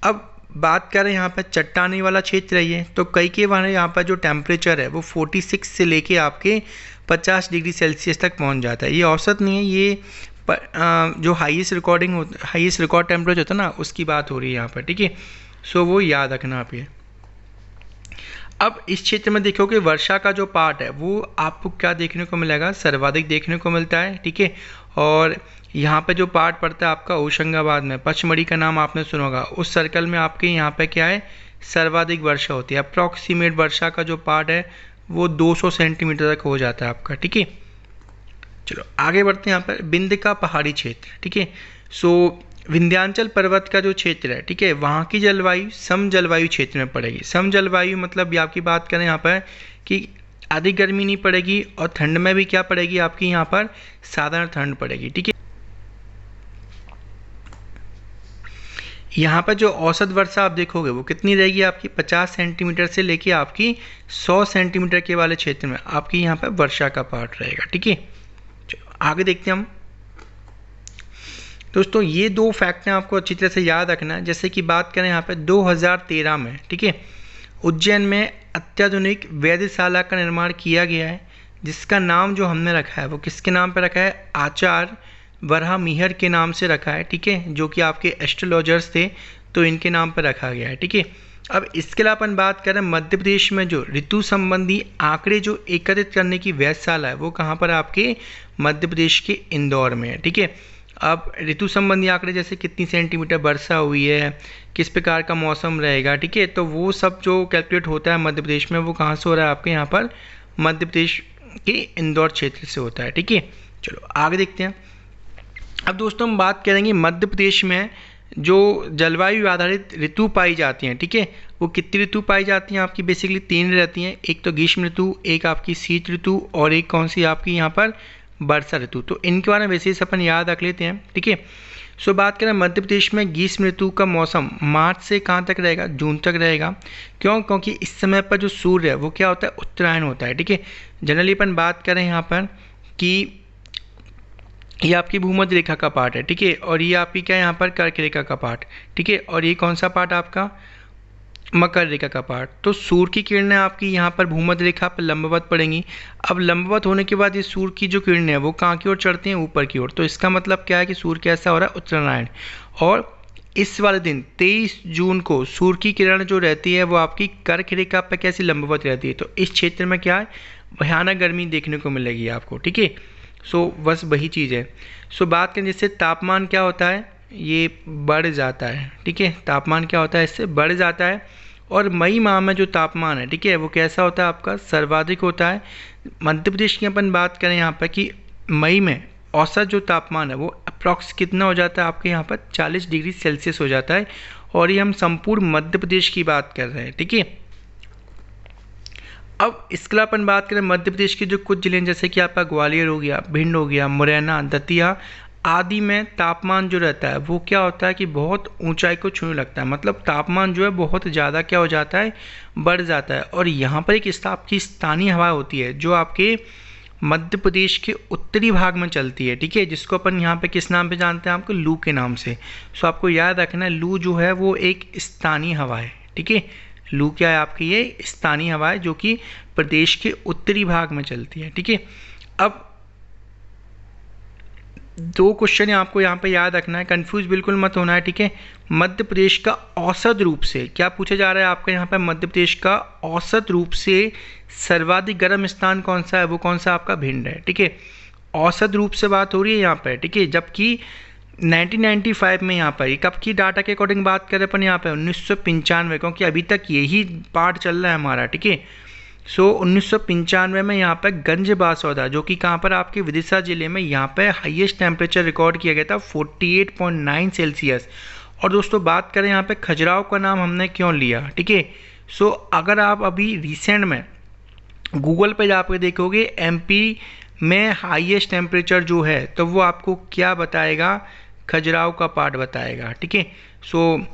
अब बात करें यहाँ पर चट्टानी वाला क्षेत्र है ये, तो कई के बार यहाँ पर जो टेम्परेचर है वो 46 से लेके आपके 50 डिग्री सेल्सियस तक पहुँच जाता है। ये औसत नहीं है, ये जो हाईएस्ट रिकॉर्ड टेम्परेचर होता है ना, उसकी बात हो रही है यहाँ पर, ठीक है। सो वो याद रखना आप ये। अब इस क्षेत्र में देखोगे वर्षा का जो पार्ट है वो आपको क्या देखने को मिलेगा, सर्वाधिक देखने को मिलता है, ठीक है। और यहाँ पे जो पार्ट पड़ता है आपका होशंगाबाद में, पचमढ़ी का नाम आपने सुना होगा, उस सर्कल में आपके यहाँ पे क्या है, सर्वाधिक वर्षा होती है। अप्रॉक्सीमेट वर्षा का जो पार्ट है वो 200 सेंटीमीटर तक हो जाता है आपका, ठीक है। चलो आगे बढ़ते हैं, यहाँ पर विंध्य का पहाड़ी क्षेत्र, ठीक है। सो विंध्याचल पर्वत का जो क्षेत्र है, ठीक है, वहाँ की जलवायु सम जलवायु क्षेत्र में पड़ेगी। सम जलवायु मतलब आपकी बात करें यहाँ पर कि अधिक गर्मी नहीं पड़ेगी और ठंड में भी क्या पड़ेगी आपकी यहाँ पर साधारण ठंड पड़ेगी, ठीक है। यहाँ पर जो औसत वर्षा आप देखोगे वो कितनी रहेगी आपकी 50 सेंटीमीटर से लेके आपकी 100 सेंटीमीटर के वाले क्षेत्र में आपकी यहाँ पर वर्षा का पार्ट रहेगा, ठीक है। चलो आगे देखते हैं हम। दोस्तों ये दो फैक्ट हैं आपको अच्छी तरह से याद रखना है। जैसे कि बात करें यहाँ पे 2013 में, ठीक है, उज्जैन में अत्याधुनिक वेधशाला का निर्माण किया गया है, जिसका नाम जो हमने रखा है वो किसके नाम पे रखा है, आचार्य वराहमिहिर के नाम से रखा है, ठीक है, जो कि आपके एस्ट्रोलॉजर्स थे, तो इनके नाम पर रखा गया है, ठीक है। अब इसके अलावा अपन बात करें मध्य प्रदेश में जो ऋतु संबंधी आंकड़े जो एकत्रित करने की वेधशाला है वो कहाँ पर, आपके मध्य प्रदेश के इंदौर में है, ठीक है। अब ऋतु संबंधी आंकड़े जैसे कितनी सेंटीमीटर वर्षा हुई है, किस प्रकार का मौसम रहेगा, ठीक है, तो वो सब जो कैलकुलेट होता है मध्य प्रदेश में वो कहाँ से हो रहा है, आपके यहाँ पर मध्य प्रदेश के इंदौर क्षेत्र से होता है, ठीक है। चलो आगे देखते हैं। अब दोस्तों हम बात करेंगे मध्य प्रदेश में जो जलवायु आधारित ऋतु पाई जाती हैं, ठीक है, वो कितनी ऋतु पाई जाती हैं आपकी, बेसिकली 3 रहती हैं। एक तो ग्रीष्म ऋतु, एक आपकी शीत ऋतु और एक कौन सी आपकी यहाँ पर वर्षा ऋतु। तो इनके बारे में विशेष अपन याद रख लेते हैं, ठीक है। सो बात करें मध्य प्रदेश में ग्रीष्म ऋतु का मौसम मार्च से कहाँ तक रहेगा, जून तक रहेगा। क्यों? क्योंकि इस समय पर जो सूर्य है वो क्या होता है, उत्तरायण होता है। ठीक है, जनरली अपन बात करें यहाँ पर कि ये आपकी भूमध्य रेखा का पार्ट है। ठीक है, और ये आपकी क्या है यहाँ पर कर्क रेखा का पार्ट। ठीक है, और ये कौन सा पार्ट आपका, मकर रेखा का पार्ट। तो सूर्य की किरणें आपकी यहाँ पर भूमध्य रेखा पर लंबवत पड़ेंगी। अब लंबवत होने के बाद ये सूर्य की जो किरणें हैं वो कहाँ की ओर चढ़ती हैं, ऊपर की ओर। तो इसका मतलब क्या है कि सूर्य कैसा हो रहा है, उत्तरायण। और इस वाले दिन 23 जून को सूर्य की किरण जो रहती है वो आपकी कर्क रेखा पर कैसी लंबवत रहती है। तो इस क्षेत्र में क्या है, भयानक गर्मी देखने को मिलेगी आपको। ठीक है, सो बस वही चीज़ है। सो बात करें जिससे तापमान क्या होता है, ये बढ़ जाता है। ठीक है, तापमान क्या होता है, इससे बढ़ जाता है। और मई माह में जो तापमान है, ठीक है, वो कैसा होता है आपका, सर्वाधिक होता है। मध्य प्रदेश की अपन बात करें यहाँ पर कि मई में औसत जो तापमान है वो अप्रॉक्स कितना हो जाता है आपके यहाँ पर, 40 डिग्री सेल्सियस हो जाता है। और ये हम संपूर्ण मध्य प्रदेश की बात कर रहे हैं। ठीक है, अब इसके अलावा अपन बात करें मध्य प्रदेश के जो कुछ जिले हैं, जैसे कि आपका ग्वालियर हो गया, भिंड हो गया, मुरैना, दतिया आदि में तापमान जो रहता है वो क्या होता है कि बहुत ऊंचाई को छूने लगता है। मतलब तापमान जो है बहुत ज़्यादा क्या हो जाता है, बढ़ जाता है। और यहाँ पर एक आपकी स्थानीय हवा होती है जो आपके मध्य प्रदेश के उत्तरी भाग में चलती है। ठीक है, जिसको अपन यहाँ पे किस नाम पे जानते हैं, आपको लू के नाम से। सो आपको याद रखना है, लू जो है वो एक स्थानीय हवा है। ठीक है, लू क्या है आपकी, ये स्थानीय हवा है जो कि प्रदेश के उत्तरी भाग में चलती है। ठीक है, अब 2 क्वेश्चन आपको यहाँ पे याद रखना है, कंफ्यूज बिल्कुल मत होना है। ठीक है, मध्य प्रदेश का औसत रूप से क्या पूछा जा रहा है आपका यहाँ पे, मध्य प्रदेश का औसत रूप से सर्वाधिक गर्म स्थान कौन सा है, वो कौन सा आपका भिंड है। ठीक है, औसत रूप से बात हो रही है यहाँ पर। ठीक है, जबकि 1995 में यहाँ पर, कब की डाटा के अकॉर्डिंग बात करें अपन यहाँ पे, 1995, क्योंकि अभी तक यही पार्ट चल रहा है हमारा। ठीक है, सो 1995 में यहाँ पर गंज बासौदा, जो कि कहाँ पर आपके विदिशा जिले में, यहाँ पर हाईएस्ट टेम्परेचर रिकॉर्ड किया गया था 48.9 सेल्सियस। और दोस्तों बात करें यहाँ पे खजुराहो का नाम हमने क्यों लिया। ठीक है, सो अगर आप अभी रिसेंट में गूगल पे जाकर देखोगे एमपी में हाईएस्ट टेम्परेचर जो है तो वो आपको क्या बताएगा, खजुराहो का पार्ट बताएगा। ठीक है, सो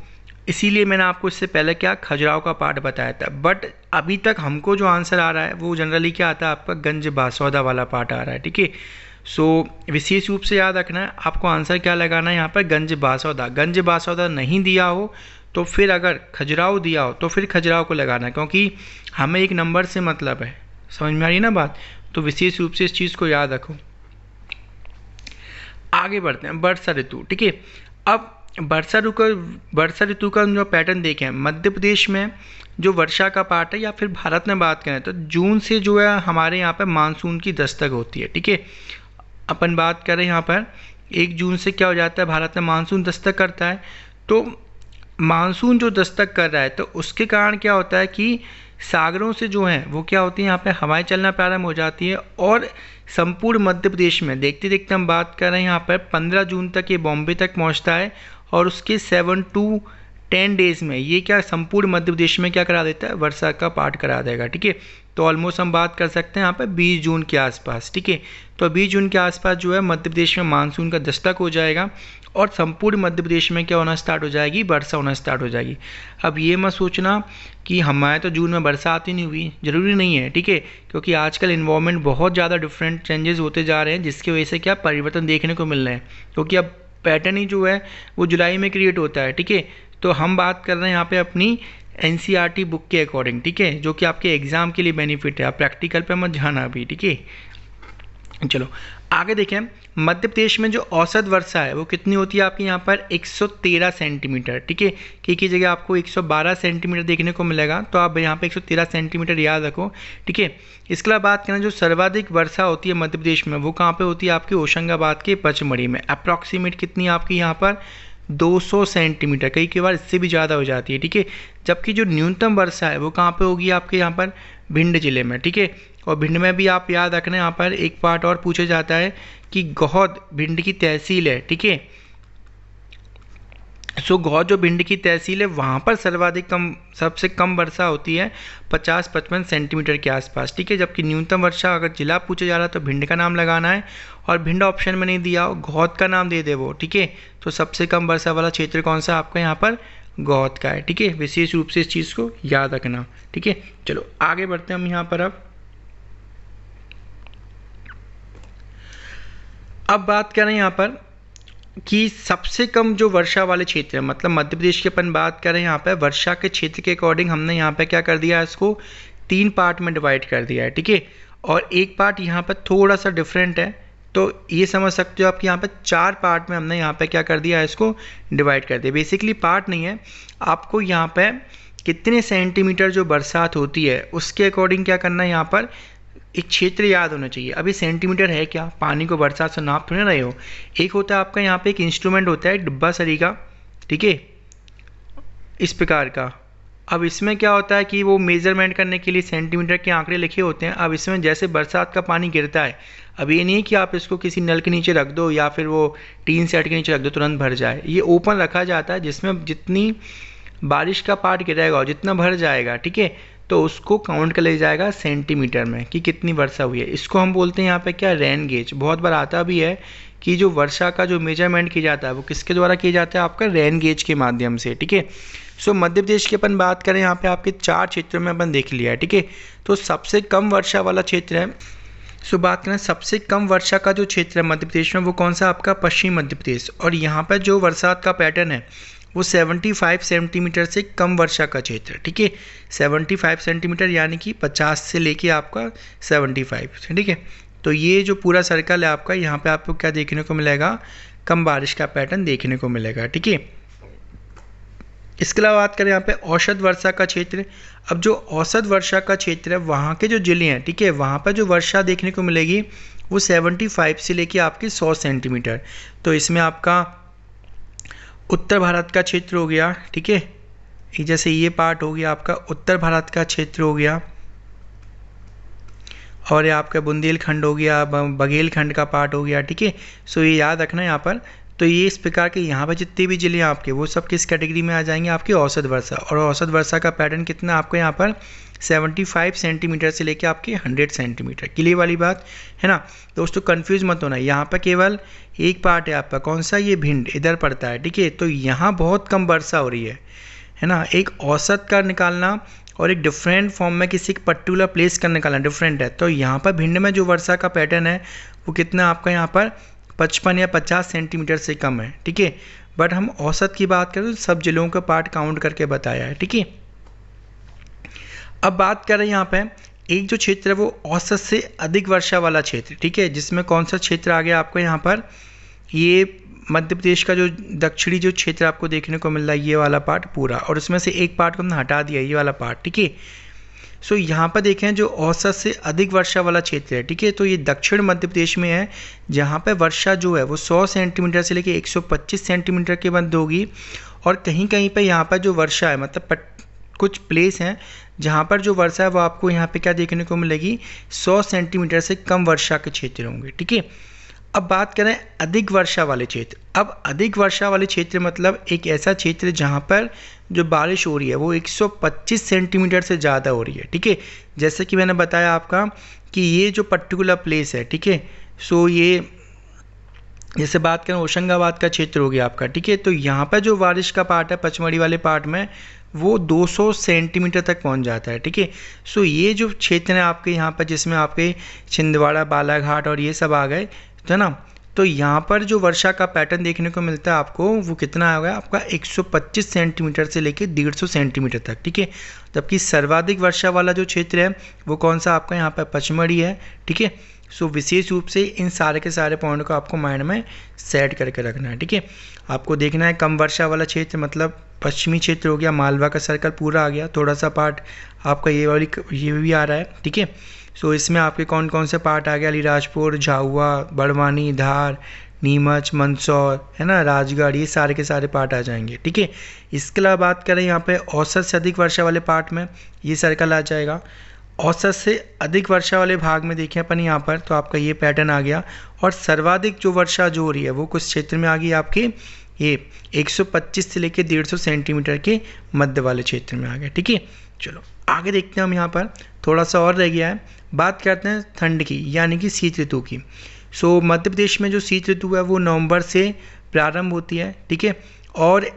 इसीलिए मैंने आपको इससे पहले क्या खजुराहो का पार्ट बताया था। बट अभी तक हमको जो आंसर आ रहा है वो जनरली क्या आता है आपका, गंज बासौदा वाला पार्ट आ रहा है। ठीक है, सो विशेष रूप से याद रखना है आपको, आंसर क्या लगाना है यहाँ पर, गंज बासौदा। गंज बासौदा नहीं दिया हो तो फिर अगर खजुराहो दिया हो तो फिर खजुराहो को लगाना है, क्योंकि हमें एक नंबर से मतलब है। समझ में आ रही ना बात, तो विशेष रूप से इस चीज़ को याद रखो। आगे बढ़ते हैं, वर्षा ऋतु। ठीक है, अब वर्षा ऋतु का जो पैटर्न देखें, मध्य प्रदेश में जो वर्षा का पार्ट है, या फिर भारत में बात करें तो जून से जो है हमारे यहाँ पर मानसून की दस्तक होती है। ठीक है, अपन बात करें यहाँ पर 1 जून से क्या हो जाता है, भारत में मानसून दस्तक करता है। तो मानसून जो दस्तक कर रहा है तो उसके कारण क्या होता है कि सागरों से जो है वो क्या होती है, यहाँ पे हवाएं चलना प्रारंभ हो जाती है। और संपूर्ण मध्य प्रदेश में देखते देखते हम बात कर रहे हैं यहाँ पर 15 जून तक ये बॉम्बे तक पहुँचता है। और उसके 7 to 10 डेज़ में ये क्या संपूर्ण मध्य प्रदेश में क्या करा देता है, वर्षा का पार्ट करा देगा। ठीक है, तो ऑलमोस्ट हम बात कर सकते हैं यहाँ पर 20 जून के आसपास। ठीक है, तो 20 जून के आसपास जो है मध्य प्रदेश में मानसून का दस्तक हो जाएगा और संपूर्ण मध्य प्रदेश में क्या होना स्टार्ट हो जाएगी, वर्षा होना स्टार्ट हो जाएगी। अब ये मत सोचना कि हमारे तो जून में बरसात ही नहीं हुई, ज़रूरी नहीं है। ठीक है, क्योंकि आजकल इन्वायरमेंट बहुत ज़्यादा डिफरेंट चेंजेस होते जा रहे हैं, जिसकी वजह से क्या परिवर्तन देखने को मिल रहे हैं। क्योंकि अब पैटर्न ही जो है वो जुलाई में क्रिएट होता है। ठीक है, तो हम बात कर रहे हैं यहाँ पे अपनी एनसीईआरटी बुक के अकॉर्डिंग। ठीक है, जो कि आपके एग्जाम के लिए बेनिफिट है, आप प्रैक्टिकल पे मत जाना अभी। ठीक है, चलो आगे देखें, मध्य प्रदेश में जो औसत वर्षा है वो कितनी होती है आपकी यहाँ पर, 113 सेंटीमीटर। ठीक है, की जगह आपको 112 सेंटीमीटर देखने को मिलेगा, तो आप यहाँ पे 113 सेंटीमीटर याद रखो। ठीक है, इसके अलावा बात करें जो सर्वाधिक वर्षा होती है मध्य प्रदेश में वो कहाँ पे होती है, आपकी होशंगाबाद के पचमढ़ी में। अप्रॉक्सीमेट कितनी आपकी यहाँ पर, 200 सेंटीमीटर, कई बार इससे भी ज़्यादा हो जाती है। ठीक है, जबकि जो न्यूनतम वर्षा है वो कहाँ पे होगी आपके यहाँ पर, भिंड जिले में। ठीक है, और भिंड में भी आप याद रखना, यहाँ पर एक पार्ट और पूछा जाता है कि गौहद भिंड की तहसील है। ठीक है, सो गौ जो भिंड की तहसील है वहाँ पर सबसे कम वर्षा होती है 50-55 सेंटीमीटर के आसपास, ठीक है। जबकि न्यूनतम वर्षा अगर जिला पूछा जा रहा है तो भिंड का नाम लगाना है, और भिंड ऑप्शन में नहीं दिया हो, गौद का नाम दे दे वो, ठीक है। तो सबसे कम वर्षा वाला क्षेत्र कौन सा आपका यहाँ पर गौद का है, ठीक है। विशेष रूप से इस चीज़ को याद रखना, ठीक है। चलो आगे बढ़ते हैं हम यहाँ पर। अब बात करें यहाँ पर कि सबसे कम जो वर्षा वाले क्षेत्र है, मतलब मध्य प्रदेश की अपन बात करें यहाँ पे वर्षा के क्षेत्र के अकॉर्डिंग हमने यहाँ पे क्या कर दिया है, इसको 3 पार्ट में डिवाइड कर दिया है, ठीक है। और एक पार्ट यहाँ पर थोड़ा सा डिफरेंट है, तो ये समझ सकते हो आप कि यहाँ पे 4 पार्ट में हमने यहाँ पे क्या कर दिया है, इसको डिवाइड कर दिया। बेसिकली पार्ट नहीं है, आपको यहाँ पे कितने सेंटीमीटर जो बरसात होती है उसके अकॉर्डिंग क्या करना है, यहाँ पर एक क्षेत्र याद होना चाहिए। अभी सेंटीमीटर है क्या, पानी को बरसात से नाप थोड़ी रहे हो। एक होता है आपका यहाँ पे एक इंस्ट्रूमेंट होता है डिब्बा सरी का, ठीक है, इस प्रकार का। अब इसमें क्या होता है कि वो मेजरमेंट करने के लिए सेंटीमीटर के आंकड़े लिखे होते हैं। अब इसमें जैसे बरसात का पानी गिरता है, अब ये नहीं कि आप इसको किसी नल के नीचे रख दो या फिर वो टीन सेट के नीचे रख दो तुरंत भर जाए। ये ओपन रखा जाता है, जिसमें जितनी बारिश का पार्ट गिरेगा और जितना भर जाएगा, ठीक है, तो उसको काउंट कर लिया जाएगा सेंटीमीटर में कि कितनी वर्षा हुई है। इसको हम बोलते हैं यहाँ पे क्या, रेन गेज। बहुत बार आता भी है कि जो वर्षा का जो मेजरमेंट किया जाता है वो किसके द्वारा किया जाता है, आपका रेन गेज के माध्यम से, ठीक है। सो मध्य प्रदेश की अपन बात करें यहाँ पे आपके 4 क्षेत्रों में अपन देख लिया है, ठीक है। तो सबसे कम वर्षा वाला क्षेत्र है, सो बात करें सबसे कम वर्षा का जो क्षेत्र है मध्य प्रदेश में वो कौन सा, आपका पश्चिमी मध्य प्रदेश। और यहाँ पर जो बरसात का पैटर्न है वो 75 सेंटीमीटर से कम वर्षा का क्षेत्र, ठीक है। 75 सेंटीमीटर यानी कि 50 से लेके आपका 75, ठीक है। तो ये जो पूरा सर्कल है आपका, यहाँ पे आपको क्या देखने को मिलेगा, कम बारिश का पैटर्न देखने को मिलेगा, ठीक है। इसके अलावा बात करें यहाँ पे औसत वर्षा का क्षेत्र। अब जो औसत वर्षा का क्षेत्र है वहाँ के जो जिले हैं, ठीक है, वहाँ पर जो वर्षा देखने को मिलेगी वो 75 से लेके आपके 100 सेंटीमीटर। तो इसमें आपका उत्तर भारत का क्षेत्र हो गया, ठीक है, जैसे ये पार्ट हो गया आपका उत्तर भारत का क्षेत्र हो गया, और ये आपका बुंदेलखंड हो गया, बघेलखंड का पार्ट हो गया, ठीक है। सो ये याद रखना यहाँ पर। तो ये इस प्रकार के यहाँ पर जितने भी जिले हैं आपके वो सब किस कैटेगरी में आ जाएंगे, आपकी औसत वर्षा। और औसत वर्षा का पैटर्न कितना आपको यहाँ पर 75 सेंटीमीटर से लेके आपके 100 सेंटीमीटर। क्लियर वाली बात है ना दोस्तों, कंफ्यूज मत होना। यहाँ पर केवल एक पार्ट है आपका, कौन सा, ये भिंड इधर पड़ता है, ठीक है। तो यहाँ बहुत कम वर्षा हो रही है ना। एक औसत का निकालना और एक डिफरेंट फॉर्म में किसी पर्टिकुलर प्लेस का निकालना डिफरेंट है। तो यहाँ पर भिंड में जो वर्षा का पैटर्न है वो कितना आपका यहाँ पर 55 या 50 सेंटीमीटर से कम है, ठीक है। बट हम औसत की बात करें तो सब जिलों का पार्ट काउंट करके बताया है, ठीक है। अब बात करें यहाँ पे एक जो क्षेत्र है वो औसत से अधिक वर्षा वाला क्षेत्र, ठीक है, जिसमें कौन सा क्षेत्र आ गया आपको यहाँ पर, ये मध्य प्रदेश का जो दक्षिणी जो क्षेत्र आपको देखने को मिल रहा है ये वाला पार्ट पूरा, और उसमें से एक पार्ट को हमने हटा दिया, ये वाला पार्ट, ठीक है। सो यहाँ पर देखें जो औसत से अधिक वर्षा वाला क्षेत्र है, ठीक है, तो ये दक्षिण मध्य प्रदेश में है, जहाँ पर वर्षा जो है वो 100 सेंटीमीटर से लेकर 125 सेंटीमीटर के मध्य होगी। और कहीं कहीं पर यहाँ पर जो वर्षा है, मतलब कुछ प्लेस हैं जहाँ पर जो वर्षा है वो आपको यहाँ पे क्या देखने को मिलेगी, 100 सेंटीमीटर से कम वर्षा के क्षेत्र होंगे, ठीक है। अब बात करें अधिक वर्षा वाले क्षेत्र। अब अधिक वर्षा वाले क्षेत्र मतलब एक ऐसा क्षेत्र जहाँ पर जो बारिश हो रही है वो 125 सेंटीमीटर से ज़्यादा हो रही है, ठीक है। जैसे कि मैंने बताया आपका कि ये जो पर्टिकुलर प्लेस है, ठीक है, सो ये जैसे बात करें होशंगाबाद का क्षेत्र हो गया आपका, ठीक है। तो यहाँ पर जो बारिश का पार्ट है पचमढ़ी वाले पार्ट में वो 200 सेंटीमीटर तक पहुँच जाता है, ठीक है। सो ये जो क्षेत्र है आपके यहाँ पर जिसमें आपके छिंदवाड़ा, बालाघाट और ये सब आ गए, तो है ना, तो यहाँ पर जो वर्षा का पैटर्न देखने को मिलता है आपको वो कितना आ गया आपका 125 सेंटीमीटर से लेकर 150 सेंटीमीटर तक, ठीक है। जबकि सर्वाधिक वर्षा वाला जो क्षेत्र है वो कौन सा आपका यहाँ पर पचमढ़ी है, ठीक है। सो विशेष रूप से इन सारे के सारे पॉइंट को आपको माइंड में सेट करके रखना है, ठीक है। आपको देखना है कम वर्षा वाला क्षेत्र मतलब पश्चिमी क्षेत्र हो गया, मालवा का सर्कल पूरा आ गया, थोड़ा सा पार्ट आपका ये भी आ रहा है, ठीक है। सो इसमें आपके कौन कौन से पार्ट आ गया, अलीराजपुर, झाबुआ, बड़वानी, धार, नीमच, मंदसौर, है ना, राजगढ़, ये सारे के सारे पार्ट आ जाएंगे, ठीक है। इसके अलावा बात करें यहाँ पे औसत से अधिक वर्षा वाले पार्ट में ये सर्कल आ जाएगा। औसत से अधिक वर्षा वाले भाग में देखें अपन यहाँ पर तो आपका ये पैटर्न आ गया। और सर्वाधिक जो वर्षा जो हो रही है वो कुछ क्षेत्र में आ गई आपकी ये 125 से लेकर 150 सेंटीमीटर के मध्य वाले क्षेत्र में आ गया। ठीक है, चलो आगे देखते हैं हम। यहाँ पर थोड़ा सा और रह गया है, बात करते हैं ठंड की यानी कि शीत ऋतु की। सो मध्य प्रदेश में जो शीत ऋतु है वो नवंबर से प्रारंभ होती है। ठीक है, और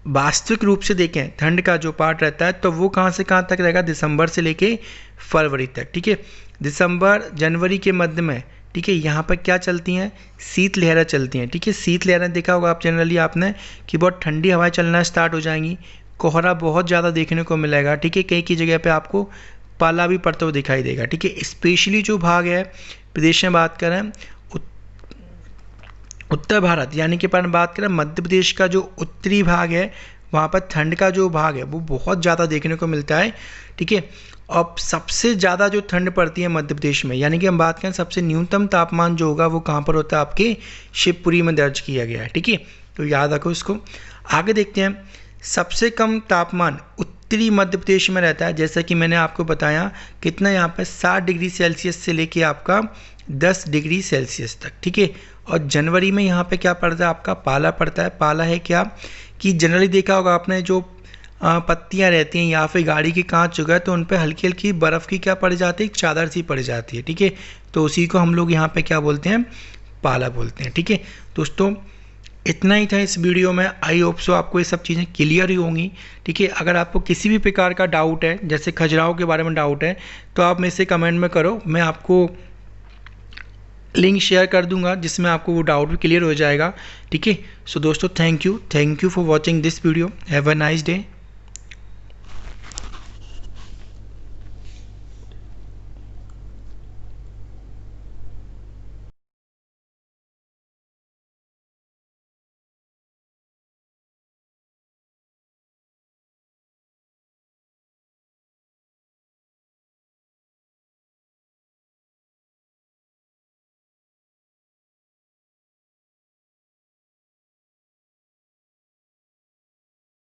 वास्तविक रूप से देखें ठंड का जो पार्ट रहता है तो वो कहाँ से कहाँ तक रहेगा, दिसंबर से लेके फरवरी तक। ठीक है, दिसंबर जनवरी के मध्य में, ठीक है, यहाँ पर क्या चलती हैं, शीत लहरें चलती हैं। ठीक है, शीत लहरें देखा होगा आप जनरली आपने कि बहुत ठंडी हवाएं चलना स्टार्ट हो जाएंगी, कोहरा बहुत ज़्यादा देखने को मिलेगा। ठीक है, कई की जगह पे आपको पाला भी पड़ता हुआ दिखाई देगा। ठीक है, स्पेशली जो भाग है प्रदेश में बात करें उत्तर भारत यानी कि अपन बात करें मध्य प्रदेश का जो उत्तरी भाग है वहाँ पर ठंड का जो भाग है वो बहुत ज़्यादा देखने को मिलता है। ठीक है, अब सबसे ज़्यादा जो ठंड पड़ती है मध्य प्रदेश में, यानी कि हम बात करें सबसे न्यूनतम तापमान जो होगा वो कहाँ पर होता है, आपके शिवपुरी में दर्ज किया गया है। ठीक है, तो याद रखो इसको। आगे देखते हैं, सबसे कम तापमान उत्तरी मध्य प्रदेश में रहता है, जैसा कि मैंने आपको बताया कितना यहाँ पर 60 डिग्री सेल्सियस से लेके आपका 10 डिग्री सेल्सियस तक। ठीक है, और जनवरी में यहाँ पे क्या पड़ता है, आपका पाला पड़ता है। पाला है क्या कि जनरली देखा होगा आपने जो पत्तियाँ रहती हैं या फिर गाड़ी के कांच जो है तो उन पे हल्की हल्की बर्फ़ की क्या पड़ जाती है, एक चादर सी पड़ जाती है। ठीक है, तो उसी को हम लोग यहाँ पे क्या बोलते हैं, पाला बोलते हैं। ठीक है दोस्तों, इतना ही था इस वीडियो में। आई होप सो आपको ये सब चीज़ें क्लियर ही होंगी। ठीक है, अगर आपको किसी भी प्रकार का डाउट है, जैसे खजुराहो के बारे में डाउट है, तो आप मेरे से कमेंट में करो, मैं आपको लिंक शेयर कर दूंगा जिसमें आपको वो डाउट भी क्लियर हो जाएगा। ठीक है, सो दोस्तों thank you for watching this video. Have a nice day.